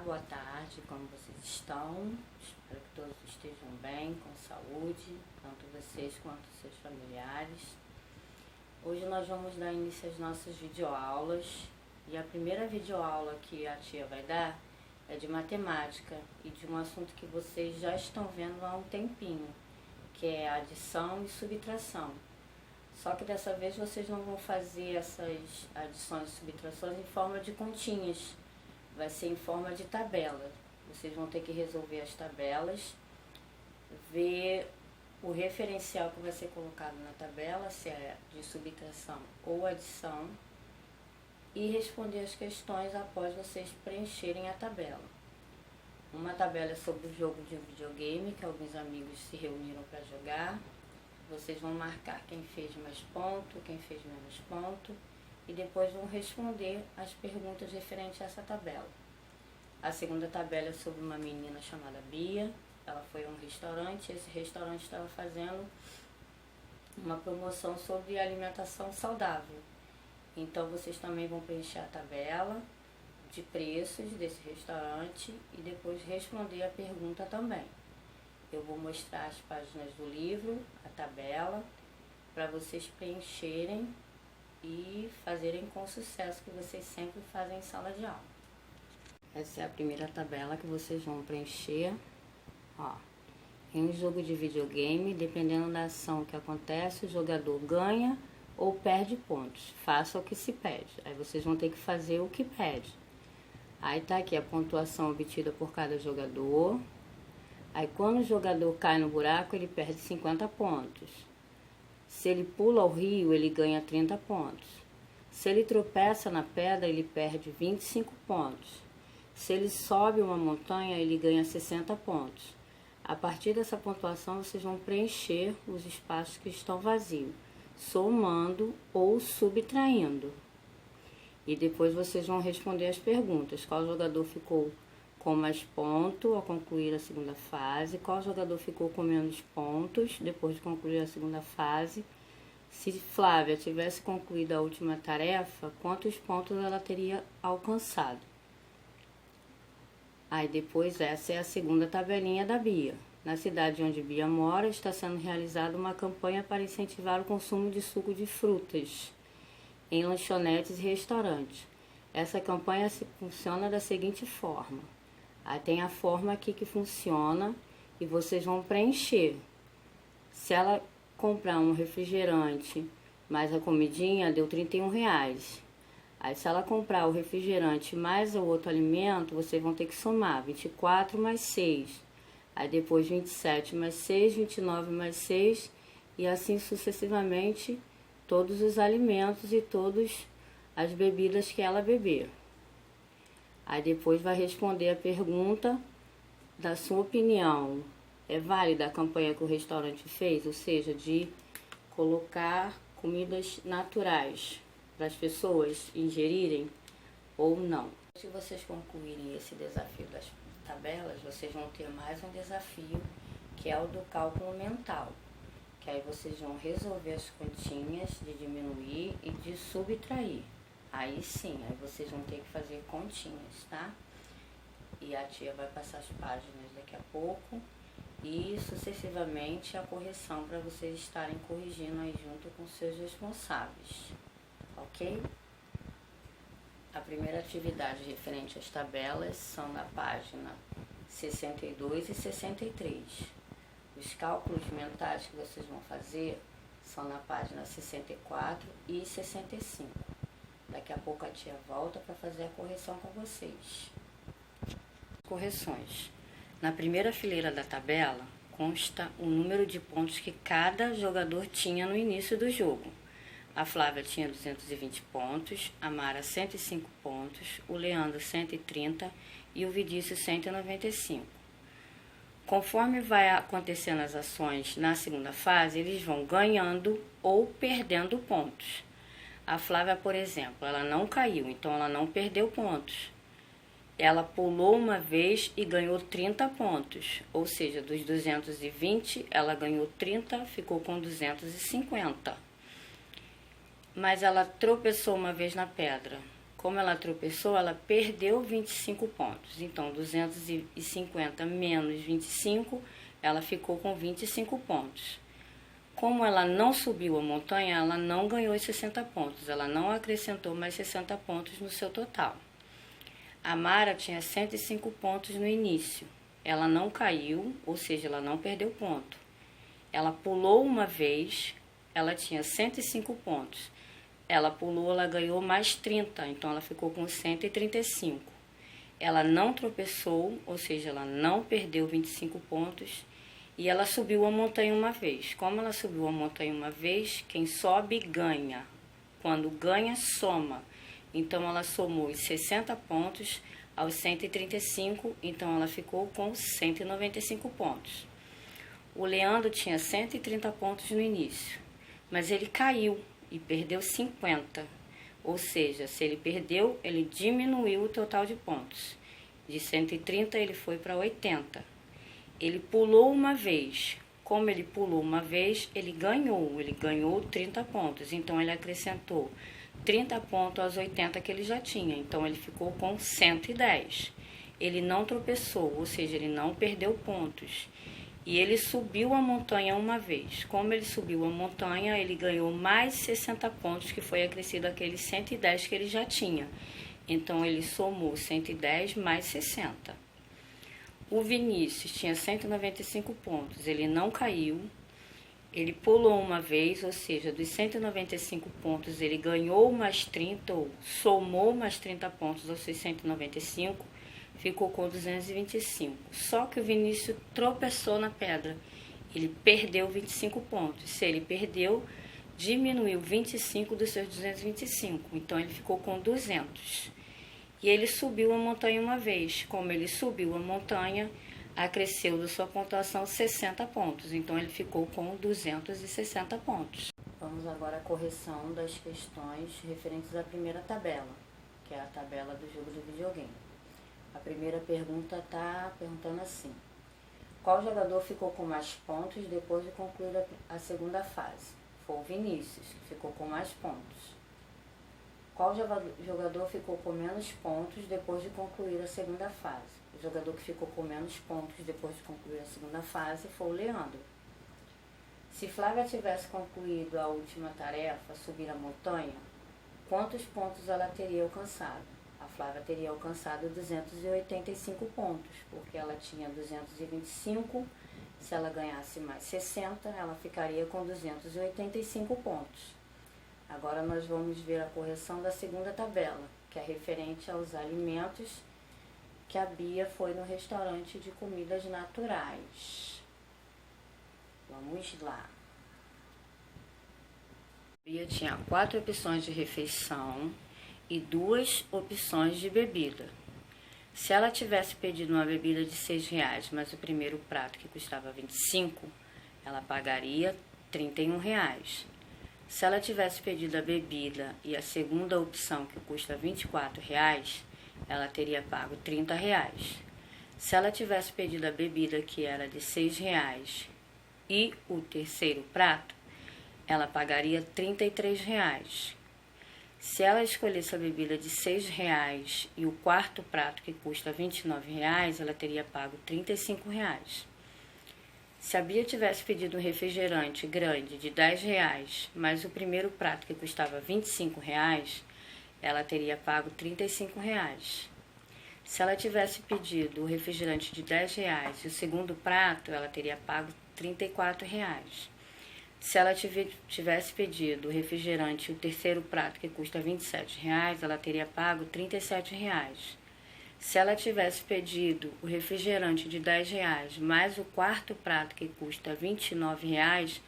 boa tarde, como vocês estão? Espero que todos estejam bem, com saúde, tanto vocês quanto seus familiares. Hoje nós vamos dar início às nossas videoaulas e a primeira videoaula que a tia vai dar é de matemática e de um assunto que vocês já estão vendo há um tempinho, que é adição e subtração. Só que dessa vez vocês não vão fazer essas adições e subtrações em forma de continhas, vai ser em forma de tabela. Vocês vão ter que resolver as tabelas, ver o referencial que vai ser colocado na tabela, se é de subtração ou adição, e responder as questões após vocês preencherem a tabela. Uma tabela é sobre o jogo de videogame, que alguns amigos se reuniram para jogar. Vocês vão marcar quem fez mais ponto, quem fez menos ponto, e depois vão responder as perguntas referentes a essa tabela. A segunda tabela é sobre uma menina chamada Bia. Ela foi a um restaurante, esse restaurante estava fazendo uma promoção sobre alimentação saudável. Então vocês também vão preencher a tabela de preços desse restaurante e depois responder a pergunta também. Eu vou mostrar as páginas do livro, a tabela, para vocês preencherem e fazerem com sucesso, que vocês sempre fazem em sala de aula. Essa é a primeira tabela que vocês vão preencher. Ó, em um jogo de videogame, dependendo da ação que acontece, o jogador ganha ou perde pontos. Faça o que se pede. Aí vocês vão ter que fazer o que pede. Aí tá aqui a pontuação obtida por cada jogador. Aí quando o jogador cai no buraco, ele perde 50 pontos. Se ele pula ao rio, ele ganha 30 pontos. Se ele tropeça na pedra, ele perde 25 pontos. Se ele sobe uma montanha, ele ganha 60 pontos. A partir dessa pontuação, vocês vão preencher os espaços que estão vazios, somando ou subtraindo. E depois vocês vão responder as perguntas. Qual jogador ficou com mais ponto ao concluir a segunda fase? Qual jogador ficou com menos pontos depois de concluir a segunda fase? Se Flávia tivesse concluído a última tarefa, quantos pontos ela teria alcançado? Aí depois essa é a segunda tabelinha da Bia. Na cidade onde Bia mora, está sendo realizada uma campanha para incentivar o consumo de suco de frutas em lanchonetes e restaurantes. Essa campanha funciona da seguinte forma. Aí tem a forma aqui que funciona e vocês vão preencher. Se ela comprar um refrigerante mais a comidinha, deu R$31. Aí se ela comprar o refrigerante mais o outro alimento, vocês vão ter que somar 24 mais 6. Aí depois 27 mais 6, 29 mais 6 e assim sucessivamente todos os alimentos e todas as bebidas que ela beber. Aí depois vai responder a pergunta da sua opinião. É válida a campanha que o restaurante fez, ou seja, de colocar comidas naturais para as pessoas ingerirem ou não. Se vocês concluírem esse desafio das tabelas, vocês vão ter mais um desafio, que é o do cálculo mental. Que aí vocês vão resolver as continhas de diminuir e de subtrair. Aí sim, aí vocês vão ter que fazer continhas, tá? E a tia vai passar as páginas daqui a pouco e sucessivamente a correção para vocês estarem corrigindo aí junto com seus responsáveis, ok? A primeira atividade referente às tabelas são na página 62 e 63. Os cálculos mentais que vocês vão fazer são na página 64 e 65. Daqui a pouco a tia volta para fazer a correção com vocês. Correções. Na primeira fileira da tabela consta o número de pontos que cada jogador tinha no início do jogo. A Flávia tinha 220 pontos, a Mara 105 pontos, o Leandro 130 e o Vidício 195. Conforme vai acontecendo as ações na segunda fase, eles vão ganhando ou perdendo pontos. A Flávia, por exemplo, ela não caiu, então ela não perdeu pontos. Ela pulou uma vez e ganhou 30 pontos, ou seja, dos 220, ela ganhou 30, ficou com 250. Mas ela tropeçou uma vez na pedra. Como ela tropeçou, ela perdeu 25 pontos. Então, 250 menos 25, ela ficou com 25 pontos. Como ela não subiu a montanha, ela não ganhou os 60 pontos. Ela não acrescentou mais 60 pontos no seu total. A Mara tinha 105 pontos no início. Ela não caiu, ou seja, ela não perdeu ponto. Ela pulou uma vez, ela tinha 105 pontos. Ela pulou, ela ganhou mais 30, então ela ficou com 135. Ela não tropeçou, ou seja, ela não perdeu 25 pontos. E ela subiu a montanha uma vez. Como ela subiu a montanha uma vez, quem sobe ganha. Quando ganha, soma. Então ela somou os 60 pontos aos 135, então ela ficou com 195 pontos. O Leandro tinha 130 pontos no início, mas ele caiu e perdeu 50. Ou seja, se ele perdeu, ele diminuiu o total de pontos. De 130 ele foi para 80. Ele pulou uma vez. Como ele pulou uma vez, ele ganhou 30 pontos. Então ele acrescentou 30 pontos aos 80 que ele já tinha. Então ele ficou com 110. Ele não tropeçou, ou seja, ele não perdeu pontos. E ele subiu a montanha uma vez. Como ele subiu a montanha, ele ganhou mais 60 pontos, que foi acrescido aqueles 110 que ele já tinha. Então, ele somou 110 mais 60. O Vinícius tinha 195 pontos. Ele não caiu. Ele pulou uma vez, ou seja, dos 195 pontos, ele ganhou mais 30, ou somou mais 30 pontos aos seus 195. Ficou com 225. Só que o Vinícius tropeçou na pedra. Ele perdeu 25 pontos. Se ele perdeu, diminuiu 25 dos seus 225. Então, ele ficou com 200. E ele subiu a montanha uma vez. Como ele subiu a montanha, acresceu da sua pontuação 60 pontos. Então, ele ficou com 260 pontos. Vamos agora à correção das questões referentes à primeira tabela, que é a tabela do jogo de videogame. A primeira pergunta está perguntando assim: qual jogador ficou com mais pontos depois de concluir a segunda fase? Foi o Vinícius, que ficou com mais pontos. Qual jogador ficou com menos pontos depois de concluir a segunda fase? O jogador que ficou com menos pontos depois de concluir a segunda fase foi o Leandro. Se Flávia tivesse concluído a última tarefa, subir a montanha, quantos pontos ela teria alcançado? A Flávia teria alcançado 285 pontos, porque ela tinha 225, se ela ganhasse mais 60, ela ficaria com 285 pontos. Agora nós vamos ver a correção da segunda tabela, que é referente aos alimentos que a Bia foi no restaurante de comidas naturais. Vamos lá. A Bia tinha 4 opções de refeição e 2 opções de bebida. Se ela tivesse pedido uma bebida de R$6, mas o primeiro prato que custava 25, ela pagaria R$31. Se ela tivesse pedido a bebida e a segunda opção que custa R$24, ela teria pago R$30. Se ela tivesse pedido a bebida que era de R$6 e o terceiro prato, ela pagaria R$33. Se ela escolhesse a bebida de R$6 e o quarto prato, que custa R$29, ela teria pago R$35. Se a Bia tivesse pedido um refrigerante grande de R$10, mas o primeiro prato, que custava R$25, ela teria pago R$35. Se ela tivesse pedido o refrigerante de R$10 e o segundo prato, ela teria pago R$34. Se ela tivesse pedido o refrigerante e o terceiro prato, que custa R$27, ela teria pago R$37. Se ela tivesse pedido o refrigerante de R$10 mais o quarto prato, que custa R$29,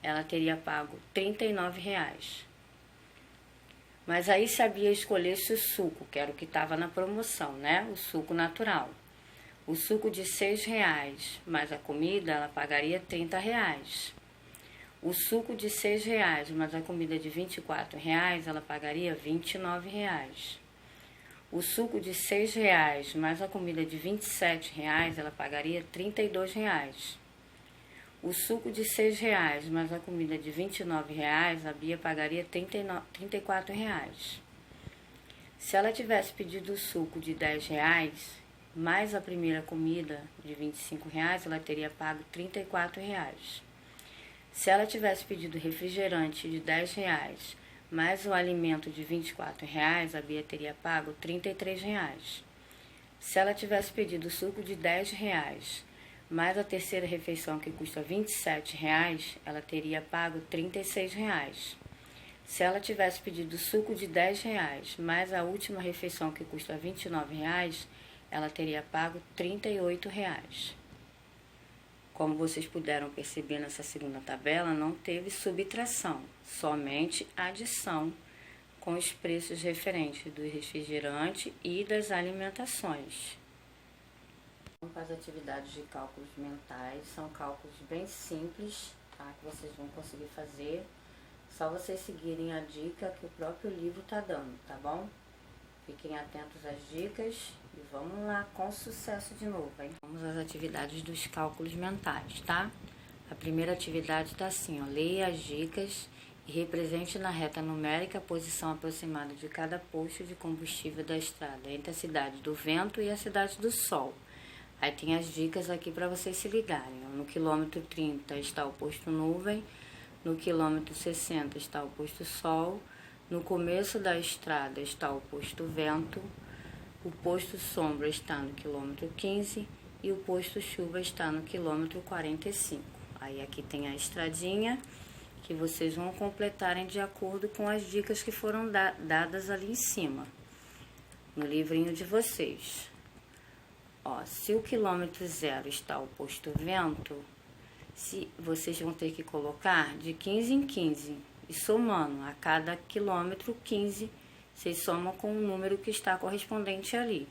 ela teria pago R$39. Mas aí se a Bia escolhesse o suco, que era o que estava na promoção, né? O suco natural. O suco de R$6 mais a comida, ela pagaria R$30. O suco de R$6 mais a comida de R$24, ela pagaria R$29. O suco de R$6 mais a comida de R$27, ela pagaria R$32. O suco de R$6 mais a comida de R$29, a Bia pagaria R$34. Se ela tivesse pedido o suco de R$10, mais a primeira comida de R$25, ela teria pago R$34. Se ela tivesse pedido refrigerante de R$10, mais o alimento de R$24, a Bia teria pago R$33. Se ela tivesse pedido suco de R$10, mais a terceira refeição que custa R$27, ela teria pago R$36. Se ela tivesse pedido suco de R$10, mais a última refeição que custa R$29, ela teria pago R$38. Como vocês puderam perceber nessa segunda tabela, não teve subtração, somente adição com os preços referentes do refrigerante e das alimentações. As atividades de cálculos mentais são cálculos bem simples, tá? Que vocês vão conseguir fazer. Só vocês seguirem a dica que o próprio livro está dando, tá bom? Fiquem atentos às dicas e vamos lá com sucesso de novo, hein? Vamos às atividades dos cálculos mentais, tá? A primeira atividade está assim, ó. Leia as dicas e represente na reta numérica a posição aproximada de cada posto de combustível da estrada entre a cidade do Vento e a cidade do Sol. Aí tem as dicas aqui para vocês se ligarem. No quilômetro 30 está o posto Nuvem, no quilômetro 60 está o posto Sol, no começo da estrada está o posto Vento, o posto Sombra está no quilômetro 15 e o posto Chuva está no quilômetro 45. Aí aqui tem a estradinha que vocês vão completarem de acordo com as dicas que foram dadas ali em cima, no livrinho de vocês. Ó, se o quilômetro 0 está o posto Vento, vocês vão ter que colocar de 15 em 15 e somando a cada quilômetro 15, vocês somam com o número que está correspondente ali.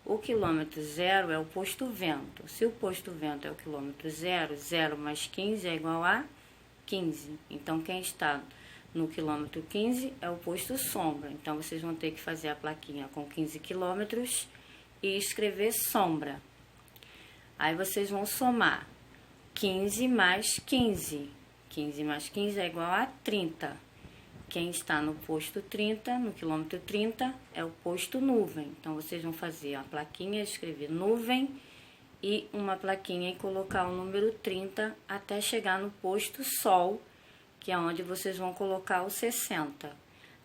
O quilômetro 0 é o posto Vento. Se o posto Vento é o quilômetro 0, 0 mais 15 é igual a 15. Então, quem está no quilômetro 15 é o posto Sombra. Então, vocês vão ter que fazer a plaquinha com 15 quilômetros e escrever Sombra. Aí, vocês vão somar 15 mais 15. 15 mais 15 é igual a 30. Quem está no posto 30, no quilômetro 30, é o posto Nuvem. Então, vocês vão fazer a plaquinha, escrever Nuvem e uma plaquinha e colocar o número 30 até chegar no posto Sol, que é onde vocês vão colocar o 60.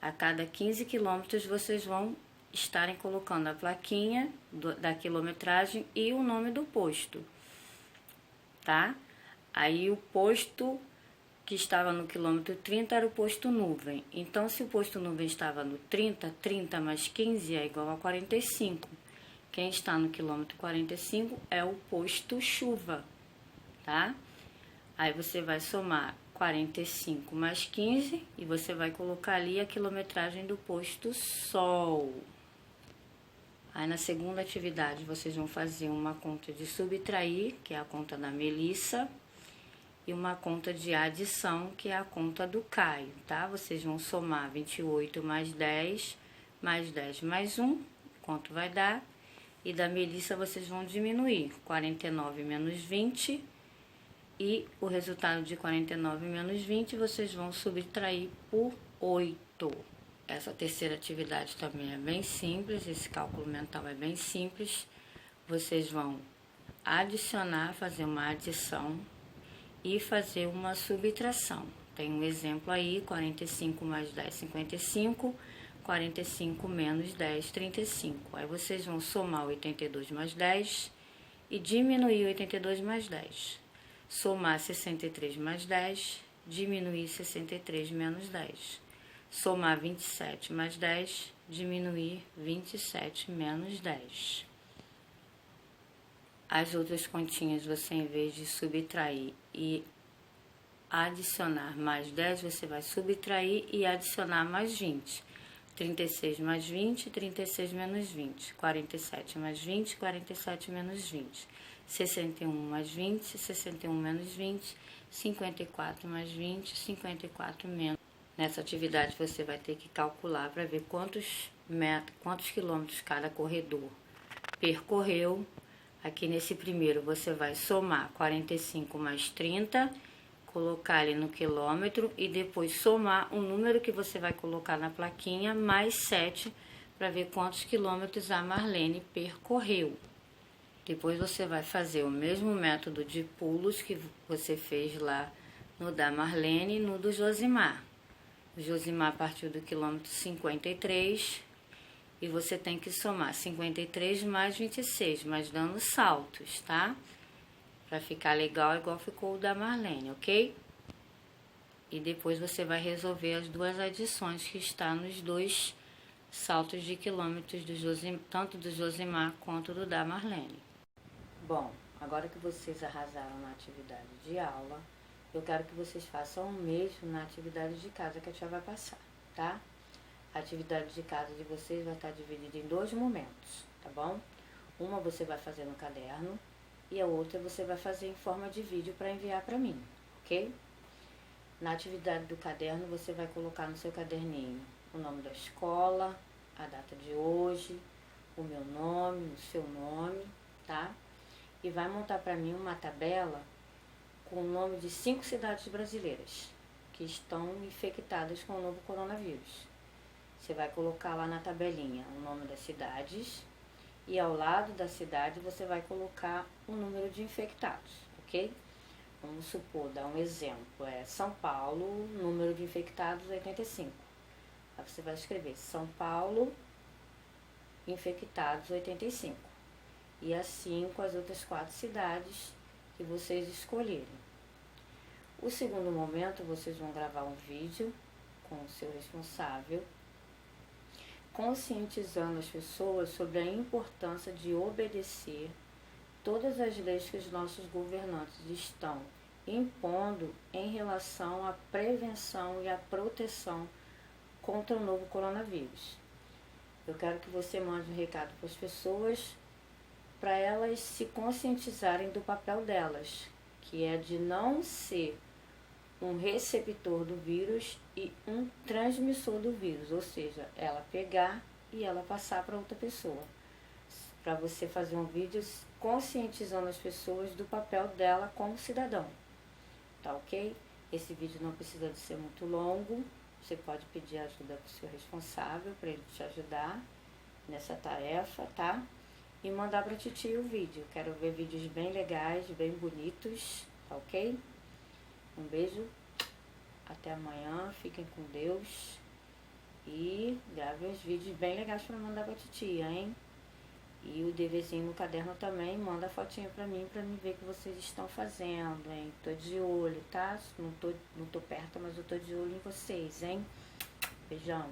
A cada 15 quilômetros, vocês vão estarem colocando a plaquinha da quilometragem e o nome do posto, tá? Aí, o posto que estava no quilômetro 30 era o posto Nuvem. Então, se o posto Nuvem estava no 30, 30 mais 15 é igual a 45. Quem está no quilômetro 45 é o posto Chuva, tá? Aí, você vai somar 45 mais 15 e você vai colocar ali a quilometragem do posto Sol. Aí, na segunda atividade, vocês vão fazer uma conta de subtrair, que é a conta da Melissa, e uma conta de adição, que é a conta do Caio, tá? Vocês vão somar 28 mais 10 mais 1, quanto vai dar? E da Melissa vocês vão diminuir 49 menos 20, e o resultado de 49 menos 20 vocês vão subtrair por 8. Essa terceira atividade também é bem simples, esse cálculo mental é bem simples. Vocês vão adicionar, fazer uma adição e fazer uma subtração. Tem um exemplo aí, 45 mais 10, 55, 45 menos 10, 35. Aí vocês vão somar 82 mais 10 e diminuir 82 mais 10. Somar 63 mais 10, diminuir 63 menos 10. Somar 27 mais 10, diminuir 27 menos 10. As outras continhas, você, em vez de subtrair e adicionar mais 10, você vai subtrair e adicionar mais 20. 36 mais 20, 36 menos 20. 47 mais 20, 47 menos 20. 61 mais 20, 61 menos 20. 54 mais 20, 54 menos. Nessa atividade, você vai ter que calcular para ver quantos quilômetros cada corredor percorreu. Aqui nesse primeiro, você vai somar 45 mais 30, colocar ali no quilômetro e depois somar o número que você vai colocar na plaquinha mais 7 para ver quantos quilômetros a Marlene percorreu. Depois você vai fazer o mesmo método de pulos que você fez lá no da Marlene e no do Josimar. O Josimar partiu do quilômetro 53 e você tem que somar 53 mais 26, mas dando saltos, tá? Para ficar legal igual ficou o da Marlene, ok? E depois você vai resolver as duas adições que está nos dois saltos de quilômetros, tanto do Josimar quanto do da Marlene. Bom, agora que vocês arrasaram na atividade de aula, eu quero que vocês façam o mesmo na atividade de casa que a tia vai passar, tá? A atividade de casa de vocês vai estar dividida em 2 momentos, tá bom? Uma você vai fazer no caderno e a outra você vai fazer em forma de vídeo para enviar para mim, ok? Na atividade do caderno, você vai colocar no seu caderninho o nome da escola, a data de hoje, o meu nome, o seu nome, tá? E vai montar para mim uma tabela com o nome de 5 cidades brasileiras que estão infectadas com o novo coronavírus. Você vai colocar lá na tabelinha o nome das cidades e ao lado da cidade você vai colocar o número de infectados, ok? Vamos supor, dar um exemplo, São Paulo, número de infectados 85. Aí você vai escrever São Paulo, infectados 85. E assim com as outras 4 cidades que vocês escolherem. O segundo momento, vocês vão gravar um vídeo com o seu responsável, conscientizando as pessoas sobre a importância de obedecer todas as leis que os nossos governantes estão impondo em relação à prevenção e à proteção contra o novo coronavírus. Eu quero que você mande um recado para as pessoas, para elas se conscientizarem do papel delas, que é de não ser um receptor do vírus e um transmissor do vírus, ou seja, ela pegar e ela passar para outra pessoa. Para você fazer um vídeo conscientizando as pessoas do papel dela como cidadão, tá ok? Esse vídeo não precisa de ser muito longo, você pode pedir ajuda para o seu responsável, para ele te ajudar nessa tarefa, tá? E mandar para a titia o vídeo. Quero ver vídeos bem legais, bem bonitos, tá ok? Um beijo, até amanhã, fiquem com Deus e gravem uns vídeos bem legais para mandar pra titia, hein? E o deverzinho no caderno também, manda a fotinha pra mim ver o que vocês estão fazendo, hein? Tô de olho, tá? Não tô perto, mas eu tô de olho em vocês, hein? Beijão.